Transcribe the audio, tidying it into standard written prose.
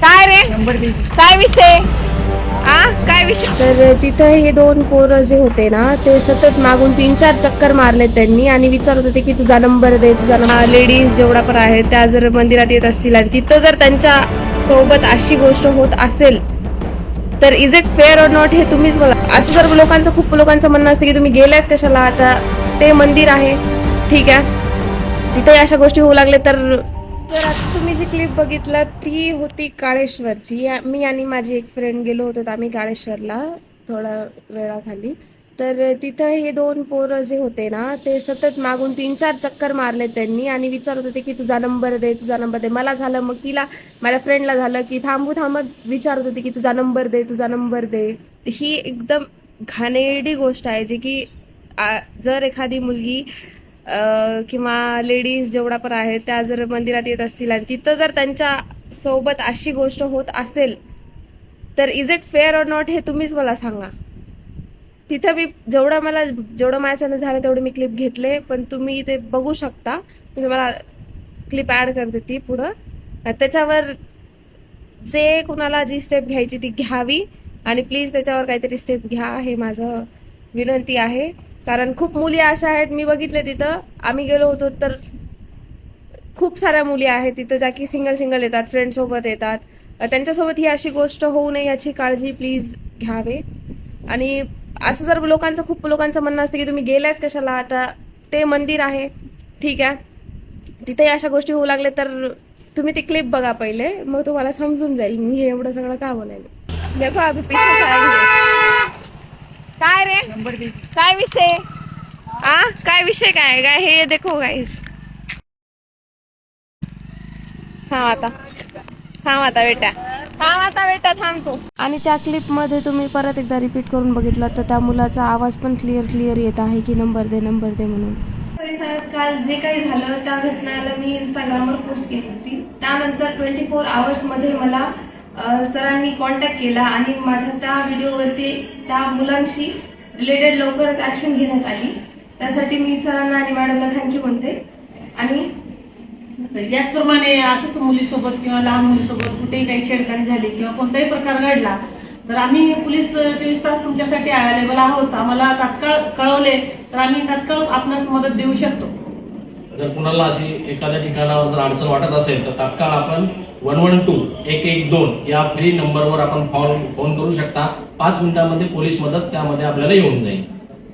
काय रे काय विषय काय विषय? तर तिथं हे दोन पोरं जे होते ना ते सतत मागून 3-4 चक्कर मारले त्यांनी आणि विचारत होते की तुझा नंबर दे, तुझा नंबर. लेडीज जेवढा पण आहेत त्या जर मंदिरात येत असतील आणि तिथं जर त्यांच्या सोबत अशी गोष्ट होत असेल तर इज इट फेअर और नॉट हे तुम्हीच बोला. असं जर लोकांचं खूप लोकांचं म्हणणं असतं की तुम्ही गेल्याच कशाला, आता ते मंदिर आहे ठीक आहे, तिथे अशा गोष्टी होऊ लागल्या तर आता तुम्ही जी क्लिप बघितलं ती होती काळेश्वरची. मी आणि माझी एक फ्रेंड गेलो होतो आम्ही काळेश्वरला थोडा वेळाखाली. तर तिथं हे दोन पोरं जे होते ना ते सतत मागून 3-4 चक्कर मारले त्यांनी आणि विचारत होते की तुझा नंबर दे, तुझा नंबर दे. मला झालं, मग तिला माझ्या फ्रेंडला झालं की थांबत विचारत होते की तुझा नंबर दे, तुझा नंबर दे. ही एकदम घाणेरडी गोष्ट आहे जी की जर एखादी मुलगी किंवा लेडीज जेवढा पण आहेत त्या जर मंदिरात येत असतील आणि तिथं जर त्यांच्या सोबत अशी गोष्ट होत असेल तर इज इट फेअर और नॉट हे तुम्हीच मला सांगा. तिथं मी जेवढं माझ्यानं झालं तेवढं मी क्लिप घेतले, पण तुम्ही ते बघू शकता. मी तुम्हाला क्लिप ऍड करते ती पुढं. त्याच्यावर जे कुणाला जी स्टेप घ्यायची ती घ्यावी आणि प्लीज त्याच्यावर काहीतरी स्टेप घ्या हे माझं विनंती आहे. कारण खूप मुली अशा आहेत, मी बघितले तिथं आम्ही गेलो होतो तर खूप साऱ्या मुली आहेत तिथं ज्या की सिंगल येतात, फ्रेंड सोबत येतात. त्यांच्यासोबत ही अशी गोष्ट होऊ नये याची काळजी प्लीज घ्यावे. आणि असं जर खूप लोकांचं म्हणणं असतं की तुम्ही गेल्याच कशाला, आता ते मंदिर आहे ठीक आहे, तिथे अशा गोष्टी होऊ लागल्या तर तुम्ही ती क्लिप बघा पहिले, मग तुम्हाला समजून जाईल मी हे एवढं सगळं का बोलायला. देखो अभी पीछे काय रे काय विषय काय विषय काय काय हे देखो गाईस. थांब आता बेटा थांबतो. आणि त्या क्लिप मध्ये तुम्ही परत एकदा रिपीट करून बघितलं तर त्या मुलाचा आवाज पण क्लिअर येत आहे की नंबर दे म्हणून. परिसरात काल जे काही झालं त्या घटनेला मी इंस्टाग्रामवर पोस्ट केली होती. त्यानंतर 24 आवर्स मध्ये मला सरांनी कॉन्टॅक्ट केला आणि माझ्या त्या व्हिडिओवरती त्या मुलांशी रिलेटेड लवकरच ऍक्शन घेण्यात आली. त्यासाठी मी सरांना आणि मॅडमला थँक्यू म्हणते. आणि याचप्रमाणे असंच मुलीसोबत किंवा लहान मुलीसोबत कुठेही काही छेडखानी झाली किंवा कोणताही प्रकार घडला तर आम्ही पोलीस 24 तास तुमच्यासाठी अवेलेबल आहोत. आम्हाला तात्काळ कळवले तर आम्ही तात्काळ आपणास मदत देऊ शकतो. जर कुणाला अशी एखाद्या ठिकाणावर जर अडचण वाटत असेल तर तात्काळ आपण 112 या फ्री नंबरवर आपण फोन करू शकता. 5 मिनिटांमध्ये पोलीस मदत त्यामध्ये आपल्याला येऊन जाईल.